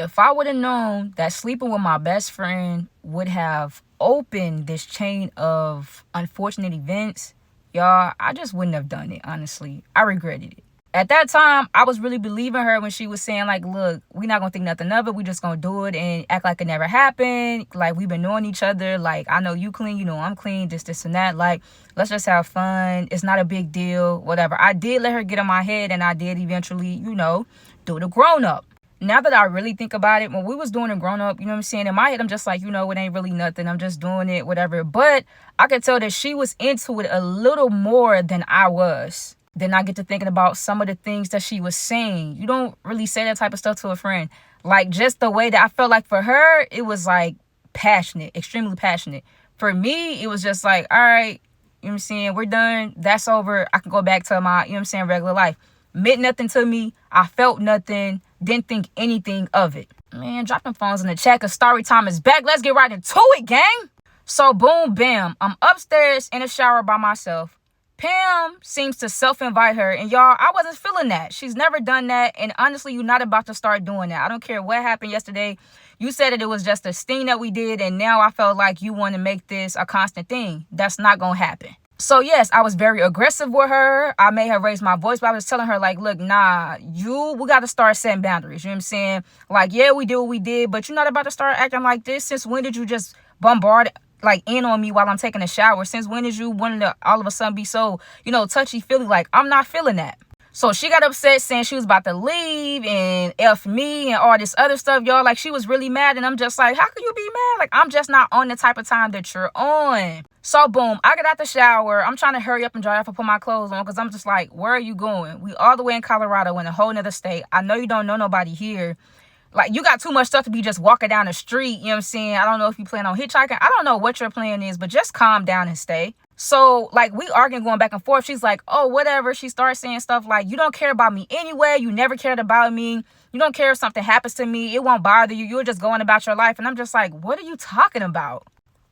If I would have known that sleeping with my best friend would have opened this chain of unfortunate events, y'all, I just wouldn't have done it, honestly. I regretted it. At that time, I was really believing her when she was saying, like, look, we're not going to think nothing of it. We just going to do it and act like it never happened. Like, we've been knowing each other. Like, I know you clean, you know I'm clean, this, and that. Like, let's just have fun. It's not a big deal, whatever. I did let her get in my head, and I did eventually, do the grown-up. Now that I really think about it, when we was doing the grown-up, you know what I'm saying? In my head, I'm just like, it ain't really nothing. I'm just doing it, whatever. But I could tell that she was into it a little more than I was. Then I get to thinking about some of the things that she was saying. You don't really say that type of stuff to a friend. Like, just the way that I felt like for her, it was like passionate, extremely passionate. For me, it was just like, all right, you know what I'm saying? We're done. That's over. I can go back to my, regular life. Meant nothing to me. I felt nothing. Didn't think anything of it. Man, drop them phones in the chat because story time is back. Let's get right into it, gang. So boom, bam. I'm upstairs in the shower by myself. Pam seems to self-invite her. And y'all, I wasn't feeling that. She's never done that. And honestly, you're not about to start doing that. I don't care what happened yesterday. You said that it was just a sting that we did. And now I felt like you want to make this a constant thing. That's not going to happen. So yes, I was very aggressive with her. I made her raise my voice, but I was telling her, like, look, nah, we got to start setting boundaries. You know what I'm saying? Like, yeah, we did what we did, but you're not about to start acting like this. Since when did you just bombard, like, in on me while I'm taking a shower? Since when did you want to all of a sudden be so, touchy-feely? Like, I'm not feeling that. So she got upset saying she was about to leave and F me and all this other stuff, y'all. Like, she was really mad. And I'm just like, how can you be mad? Like, I'm just not on the type of time that you're on. So, boom, I get out the shower. I'm trying to hurry up and dry off and put my clothes on because I'm just like, where are you going? We all the way in Colorado in a whole nother state. I know you don't know nobody here. Like, you got too much stuff to be just walking down the street. You know what I'm saying? I don't know if you plan on hitchhiking. I don't know what your plan is, but just calm down and stay. So, like, we arguing, going back and forth. She's like, oh, whatever. She starts saying stuff like, you don't care about me anyway. You never cared about me. You don't care if something happens to me. It won't bother you. You're just going about your life. And I'm just like, what are you talking about?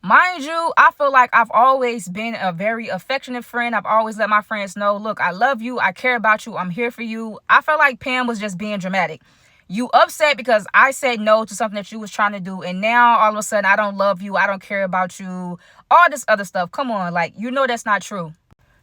Mind you, I feel like I've always been a very affectionate friend. I've always let my friends know, look, I love you. I care about you. I'm here for you. I felt like Pam was just being dramatic. You upset because I said no to something that you was trying to do. And now all of a sudden I don't love you. I don't care about you. All this other stuff. Come on. Like, that's not true.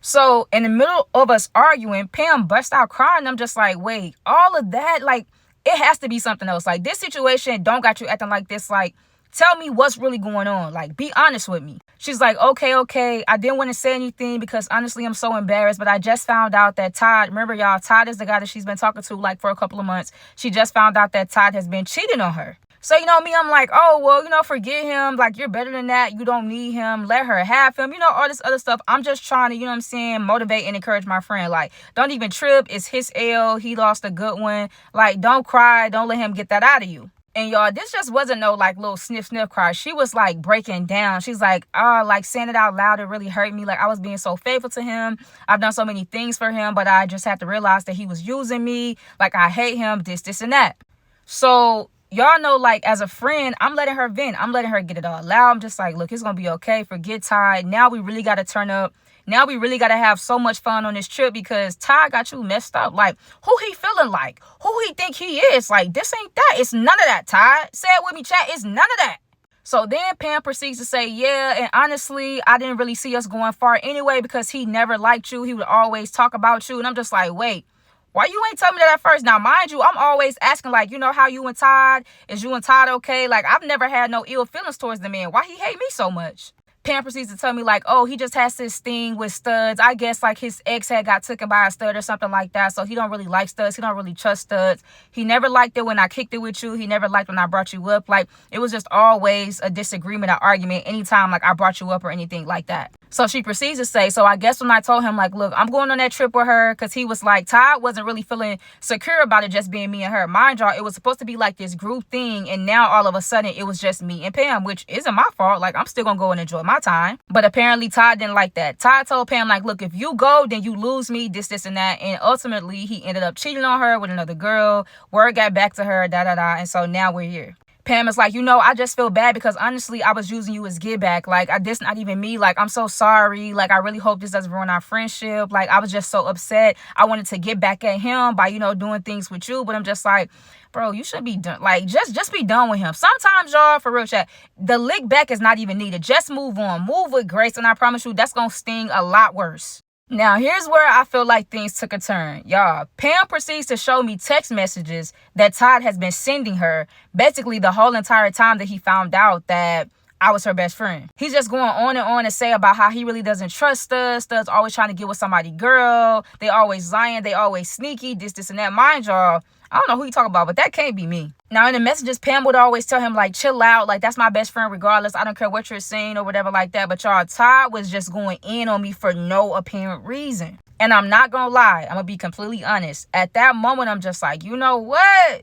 So in the middle of us arguing, Pam burst out crying. I'm just like, wait, all of that, like, it has to be something else. Like, this situation don't got you acting like this. Like, tell me what's really going on. Like, be honest with me. She's like, okay. I didn't want to say anything because honestly, I'm so embarrassed. But I just found out that Todd, remember y'all, Todd is the guy that she's been talking to like for a couple of months. She just found out that Todd has been cheating on her. So, me, I'm like, oh, well, forget him. Like, you're better than that. You don't need him. Let her have him. All this other stuff. I'm just trying to, motivate and encourage my friend. Like, don't even trip. It's his L. He lost a good one. Like, don't cry. Don't let him get that out of you. And y'all, this just wasn't no like little sniff cry. She was like breaking down. She's like, like saying it out loud, it really hurt me. Like, I was being so faithful to him. I've done so many things for him, but I just had to realize that he was using me. Like, I hate him, this and that. So y'all know, like, as a friend, I'm letting her vent. I'm letting her get it all out. I'm just like, look, it's going to be okay. Forget Todd. Now we really got to turn up. Now we really got to have so much fun on this trip because Todd got you messed up. Like, who he feeling like? Who he think he is? Like, this ain't that. It's none of that, Todd. Say it with me, chat. It's none of that. So then Pam proceeds to say, yeah, and honestly, I didn't really see us going far anyway because he never liked you. He would always talk about you. And I'm just like, wait, why you ain't tell me that at first? Now, mind you, I'm always asking, like, how you and Todd? Is you and Todd okay? Like, I've never had no ill feelings towards the man. Why he hate me so much? Pam proceeds to tell me, like, oh, he just has this thing with studs. I guess, like, his ex had got taken by a stud or something like that. So he don't really like studs. He don't really trust studs. He never liked it when I kicked it with you. He never liked when I brought you up. Like, it was just always a disagreement, an argument anytime, like, I brought you up or anything like that. So she proceeds to say, so I guess when I told him, like, look, I'm going on that trip with her, because he was like, Todd wasn't really feeling secure about it just being me and her. Mind y'all, it was supposed to be like this group thing, and now all of a sudden it was just me and Pam, which isn't my fault. Like, I'm still gonna go and enjoy my time. But apparently Todd didn't like that. Todd told Pam, like, look, if you go, then you lose me, this, and that. And ultimately, he ended up cheating on her with another girl. Word got back to her, and so now we're here. Pam is like, you know, I just feel bad because honestly, I was using you as get back. Like, this not even me. Like, I'm so sorry. Like, I really hope this doesn't ruin our friendship. Like, I was just so upset. I wanted to get back at him by, you know, doing things with you. But I'm just like, bro, you should be done. Like, just be done with him. Sometimes, y'all, for real chat, the lick back is not even needed. Just move on. Move with grace. And I promise you, that's going to sting a lot worse. Now, here's where I feel like things took a turn. Y'all, Pam proceeds to show me text messages that Todd has been sending her basically the whole entire time that he found out that I was her best friend. He's just going on and say about how he really doesn't trust us. Stud's always trying to get with somebody girl. They always lying. They always sneaky. This, and that. Mind y'all, I don't know who you talk about, but that can't be me. Now, in the messages, Pam would always tell him, like, chill out. Like, that's my best friend regardless. I don't care what you're saying or whatever like that. But y'all, Todd was just going in on me for no apparent reason. And I'm not going to lie. I'm going to be completely honest. At that moment, I'm just like, you know what?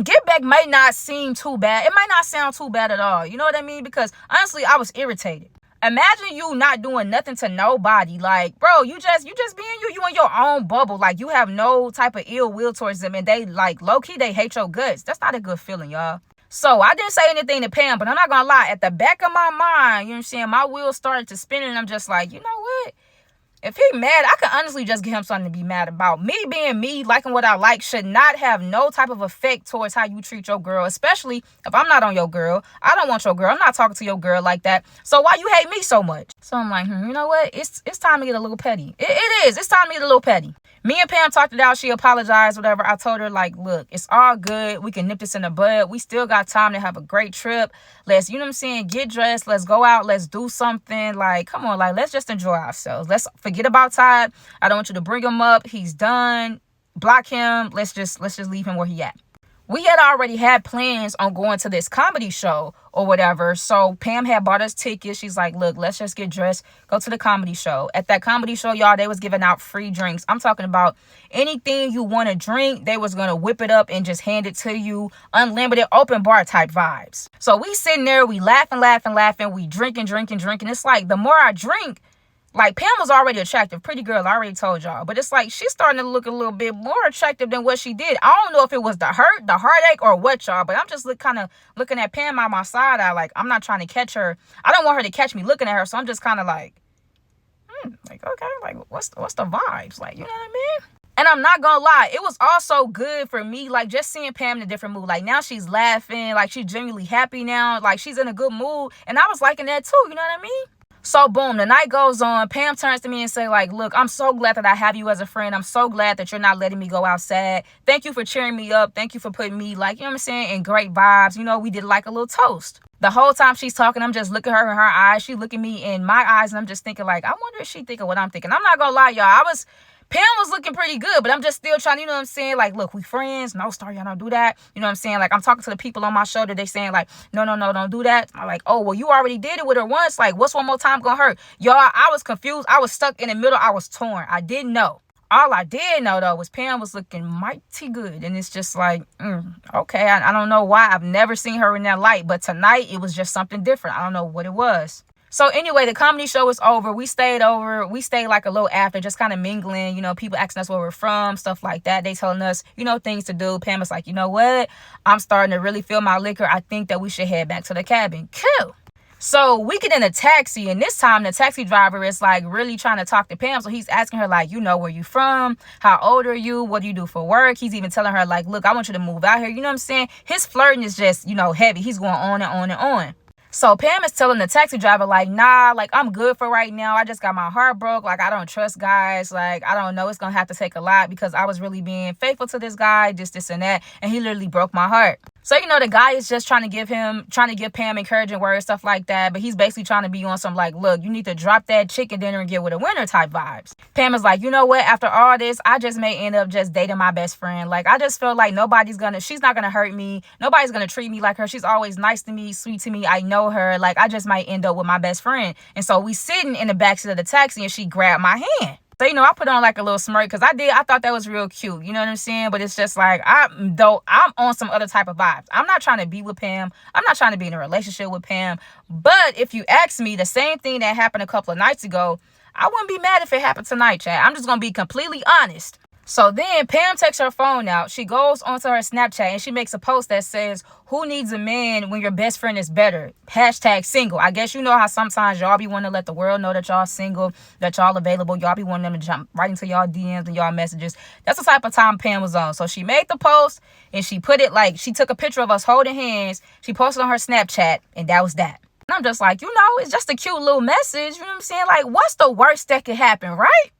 Get back might not seem too bad. It might not sound too bad at all. You know what I mean? Because honestly, I was irritated. Imagine you not doing nothing to nobody. Like, bro, you just being you in your own bubble. Like, you have no type of ill will towards them. And they, like, low-key, they hate your guts. That's not a good feeling, y'all. So, I didn't say anything to Pam, but I'm not going to lie. At the back of my mind, you know what I'm saying, my wheels started to spin, and I'm just like, you know what? If he mad, I could honestly just give him something to be mad about. Me being me, liking what I like, should not have no type of effect towards how you treat your girl, especially if I'm not on your girl. I don't want your girl. I'm not talking to your girl like that. So why you hate me so much? So I'm like, you know what? It's time to get a little petty. It is. It's time to get a little petty. Me and Pam talked it out. She apologized, whatever. I told her, like, look, it's all good. We can nip this in the bud. We still got time to have a great trip. Let's, you know what I'm saying, get dressed. Let's go out. Let's do something. Like, come on, like, let's just enjoy ourselves. Let's forget about Todd. I don't want you to bring him up. He's done. Block him. Let's just leave him where he at. We had already had plans on going to this comedy show or whatever. So Pam had bought us tickets. She's like, look, let's just get dressed, go to the comedy show. At that comedy show, y'all, they was giving out free drinks. I'm talking about anything you want to drink. They was going to whip it up and just hand it to you. Unlimited open bar type vibes. So we sitting there, we laughing. We drinking. It's like the more I drink, like, Pam was already attractive. Pretty girl, I already told y'all. But it's like she's starting to look a little bit more attractive than what she did. I don't know if it was the heartache, or what, y'all. But I'm just kind of looking at Pam on my side eye. Like, I'm not trying to catch her. I don't want her to catch me looking at her. So I'm just kind of like, like, okay, like, what's the vibes? Like, you know what I mean? And I'm not gonna lie, it was also good for me, like, just seeing Pam in a different mood. Like, now she's laughing. Like, she's genuinely happy now. Like, she's in a good mood. And I was liking that too. You know what I mean? So, boom, the night goes on. Pam turns to me and say, like, look, I'm so glad that I have you as a friend. I'm so glad that you're not letting me go outside. Thank you for cheering me up. Thank you for putting me, like, you know what I'm saying, in great vibes. You know, we did like a little toast. The whole time she's talking, I'm just looking at her in her eyes. She looking me in my eyes, and I'm just thinking, like, I wonder if she thinking what I'm thinking. I'm not gonna lie, y'all. Pam was looking pretty good, but I'm just still trying, you know what I'm saying? Like, look, we friends. No, Star, y'all don't do that. You know what I'm saying? Like, I'm talking to the people on my shoulder. They saying, like, no, don't do that. I'm like, oh, well, you already did it with her once. Like, what's one more time gonna hurt? Y'all, I was confused. I was stuck in the middle. I was torn. I didn't know. All I did know, though, was Pam was looking mighty good. And it's just like, okay, I don't know why. I've never seen her in that light. But tonight, it was just something different. I don't know what it was. So anyway, the comedy show was over. We stayed like a little after, just kind of mingling, you know, people asking us where we're from, stuff like that. They telling us, you know, things to do. Pam was like, you know what? I'm starting to really feel my liquor. I think that we should head back to the cabin. Cool. So we get in a taxi, and this time the taxi driver is like really trying to talk to Pam. So he's asking her, like, you know, where you from? How old are you? What do you do for work? He's even telling her, like, look, I want you to move out here. You know what I'm saying? His flirting is just, you know, heavy. He's going on and on and on. So Pam is telling the taxi driver, like, nah, like, I'm good for right now. I just got my heart broke. Like, I don't trust guys. Like, I don't know. It's going to have to take a lot because I was really being faithful to this guy, this, and that. And he literally broke my heart. So, you know, the guy is just trying to give Pam encouraging words, stuff like that. But he's basically trying to be on some, like, look, you need to drop that chicken dinner and get with a winner type vibes. Pam is like, you know what? After all this, I just may end up just dating my best friend. Like, I just feel like she's not going to hurt me. Nobody's going to treat me like her. She's always nice to me, sweet to me. I know her. Like, I just might end up with my best friend. And so we sitting in the backseat of the taxi, and she grabbed my hand. So, you know, I put on like a little smirk because I thought that was real cute. You know what I'm saying? But it's just like, I'm on some other type of vibes. I'm not trying to be with Pam. I'm not trying to be in a relationship with Pam. But if you ask me, the same thing that happened a couple of nights ago, I wouldn't be mad if it happened tonight, chat. I'm just going to be completely honest. So then Pam takes her phone out. She goes onto her Snapchat and she makes a post that says, "Who needs a man when your best friend is better? Hashtag single." I guess you know how sometimes y'all be wanting to let the world know that y'all single, that y'all available. Y'all be wanting them to jump right into y'all DMs and y'all messages. That's the type of time Pam was on. So she made the post and she put it like, she took a picture of us holding hands. She posted on her Snapchat and that was that. And I'm just like, it's just a cute little message. You know what I'm saying? Like, what's the worst that could happen, right?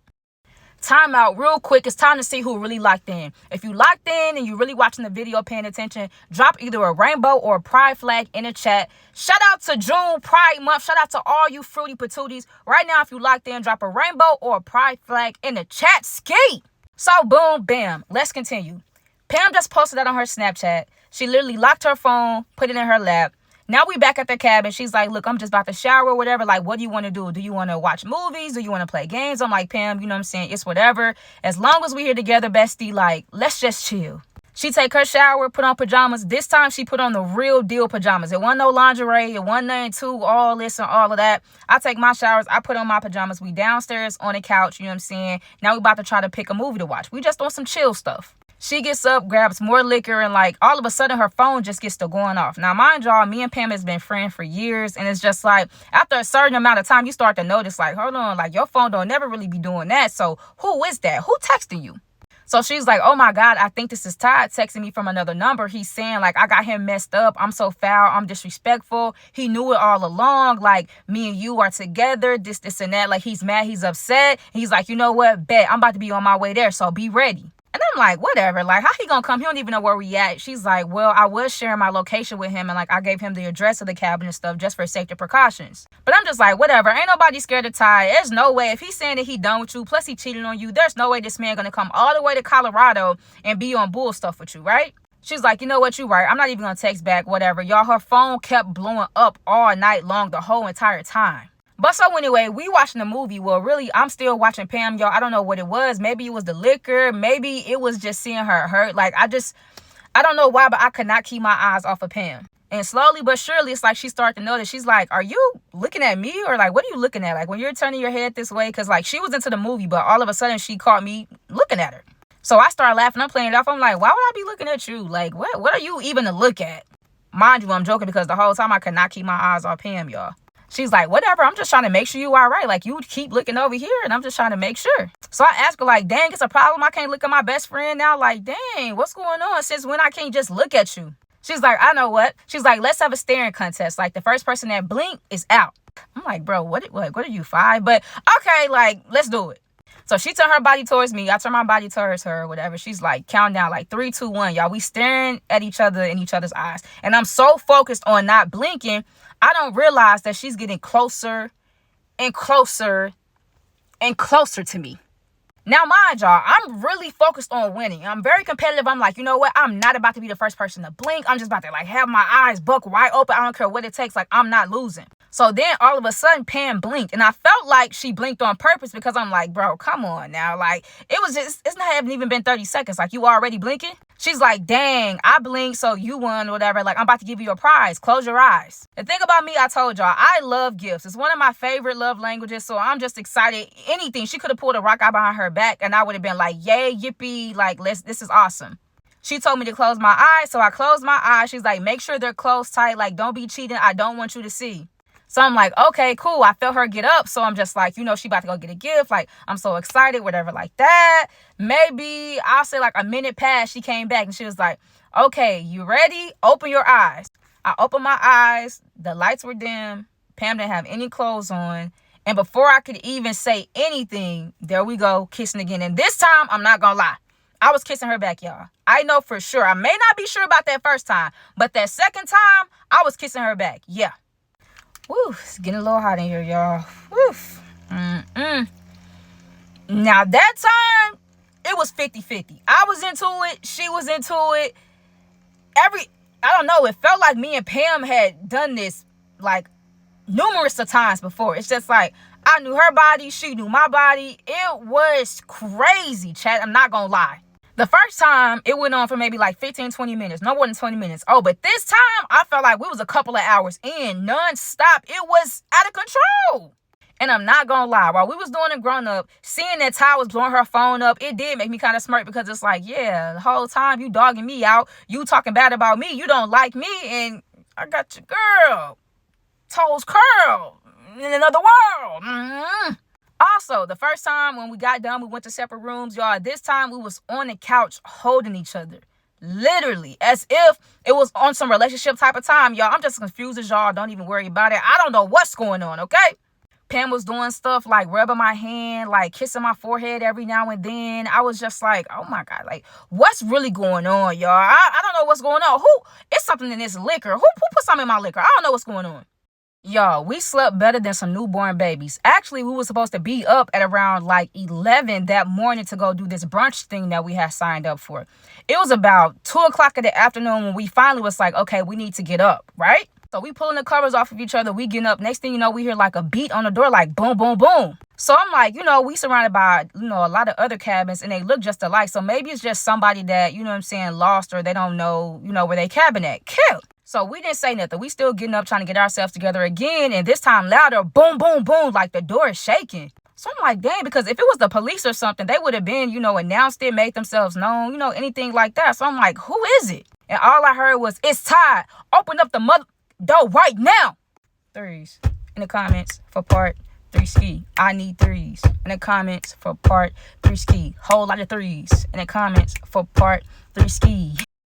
Time out real quick. It's time to see who really locked in. If you locked in and you really watching the video, paying attention, drop either a rainbow or a pride flag in the chat. Shout out to June Pride Month. Shout out to all you fruity patooties. Right now, if you locked in, drop a rainbow or a pride flag in the chat. Ski. So boom, bam. Let's continue. Pam just posted that on her Snapchat. She literally locked her phone, put it in her lap. Now we back at the cabin. She's like, "Look, I'm just about to shower or whatever. Like, what do you want to do? Do you want to watch movies? Do you want to play games?" I'm like, "Pam, you know what I'm saying? It's whatever. As long as we here together, bestie, like, let's just chill." She take her shower, put on pajamas. This time she put on the real deal pajamas. It wasn't no lingerie. It wasn't nothing too all this and all of that. I take my showers. I put on my pajamas. We downstairs on the couch. You know what I'm saying? Now we about to try to pick a movie to watch. We just on some chill stuff. She gets up, grabs more liquor, and like all of a sudden her phone just gets to going off. Now, mind y'all, me and Pam has been friends for years, and it's just like after a certain amount of time, you start to notice like, hold on, like your phone don't never really be doing that. So who is that? Who texting you? So she's like, "Oh my God, I think this is Todd texting me from another number. He's saying like, I got him messed up. I'm so foul. I'm disrespectful. He knew it all along. Like me and you are together, this, and that. Like he's mad. He's upset. He's like, you know what? Bet I'm about to be on my way there. So be ready." And I'm like, whatever, like, how he gonna come? He don't even know where we at. She's like, "Well, I was sharing my location with him, and like I gave him the address of the cabin and stuff just for safety precautions." But I'm just like, whatever, ain't nobody scared of Ty. There's no way, if he's saying that he done with you, plus he cheated on you, there's no way this man gonna come all the way to Colorado and be on bull stuff with you, right? She's like, "You know what, you right. I'm not even gonna text back, whatever." Y'all, her phone kept blowing up all night long, the whole entire time. But so anyway, we watching the movie. Well, really, I'm still watching Pam, y'all. I don't know what it was. Maybe it was the liquor. Maybe it was just seeing her hurt. Like, I don't know why, but I could not keep my eyes off of Pam. And slowly but surely, it's like she started to notice. She's like, "Are you looking at me? Or like, what are you looking at? Like when you're turning your head this way?" Because like she was into the movie, but all of a sudden she caught me looking at her. So I started laughing. I'm playing it off. I'm like, why would I be looking at you? Like, what are you even to look at? Mind you, I'm joking because the whole time I could not keep my eyes off Pam, y'all. She's like, "Whatever, I'm just trying to make sure you all right. Like, you keep looking over here, and I'm just trying to make sure." So I asked her, like, "Dang, it's a problem. I can't look at my best friend now. Like, dang, what's going on? Since when I can't just look at you?" She's like, "I know what." She's like, "Let's have a staring contest. Like, the first person that blink is out." I'm like, "Bro, what are you, 5?" But, okay, like, let's do it. So she turned her body towards me. I turned my body towards her, whatever. She's like, count down, like 3, 2, 1. Y'all, we staring at each other in each other's eyes. And I'm so focused on not blinking, I don't realize that she's getting closer and closer and closer to me. Now, mind y'all, I'm really focused on winning. I'm very competitive. I'm like, you know what? I'm not about to be the first person to blink. I'm just about to like have my eyes buck wide open. I don't care what it takes. Like, I'm not losing. So then all of a sudden Pam blinked, and I felt like she blinked on purpose because I'm like, bro, come on now. Like, it's not haven't even been 30 seconds. Like, you already blinking? She's like, "Dang, I blinked, so you won," whatever. Like, "I'm about to give you a prize. Close your eyes." The thing about me, I told y'all, I love gifts. It's one of my favorite love languages, so I'm just excited. Anything. She could have pulled a rock out behind her back, and I would have been like, "Yay, yippee, like, this is awesome." She told me to close my eyes, so I closed my eyes. She's like, "Make sure they're closed tight. Like, don't be cheating. I don't want you to see." So I'm like, okay, cool. I felt her get up. So I'm just like, she about to go get a gift. Like, I'm so excited, whatever, like that. Maybe I'll say like a minute passed. She came back and she was like, "Okay, you ready? Open your eyes." I opened my eyes. The lights were dim. Pam didn't have any clothes on. And before I could even say anything, there we go, kissing again. And this time, I'm not going to lie, I was kissing her back, y'all. I know for sure. I may not be sure about that first time, but that second time, I was kissing her back. Yeah. Woo, it's getting a little hot in here, y'all. Woo. Now, that time, it was 50-50. I was into it. She was into it. I don't know, it felt like me and Pam had done this, like, numerous of times before. It's just like, I knew her body. She knew my body. It was crazy, chat. I'm not gonna lie. The first time, it went on for maybe like 15, 20 minutes. No more than 20 minutes. Oh, but this time, I felt like we was a couple of hours in, non-stop. It was out of control. And I'm not gonna lie, while we was doing a grown up, seeing that Ty was blowing her phone up, it did make me kind of smirk, because it's like, yeah, the whole time you dogging me out, you talking bad about me, you don't like me, and I got your girl, toes curled in another world. Also, the first time when we got done, we went to separate rooms, y'all. This time we was on the couch holding each other. Literally, as if it was on some relationship type of time, y'all. I'm just confused as y'all. Don't even worry about it. I don't know what's going on, okay? Pam was doing stuff like rubbing my hand, like kissing my forehead every now and then. I was just like, oh my God, like, what's really going on, y'all? I don't know what's going on. It's something in this liquor. Who put something in my liquor? I don't know what's going on. Y'all, we slept better than some newborn babies. Actually, we were supposed to be up at around like 11 that morning to go do this brunch thing that we had signed up for. It was about 2 o'clock in the afternoon when we finally was like, okay, we need to get up, right? So we pulling the covers off of each other. We getting up. Next thing you know, we hear like a beat on the door, like boom, boom, boom. So I'm like, we surrounded by, a lot of other cabins, and they look just alike. So maybe it's just somebody that, lost, or they don't know, where they cabin at. Kill. So we didn't say nothing. We still getting up, trying to get ourselves together again. And this time louder, boom, boom, boom, like the door is shaking. So I'm like, dang, because if it was the police or something, they would have been, announced it, made themselves known, anything like that. So I'm like, who is it? And all I heard was, it's Todd. Open up the mother door right now. Threes in the comments for part 3 ski. I need threes in the comments for part 3 ski. Whole lot of threes in the comments for part 3 ski.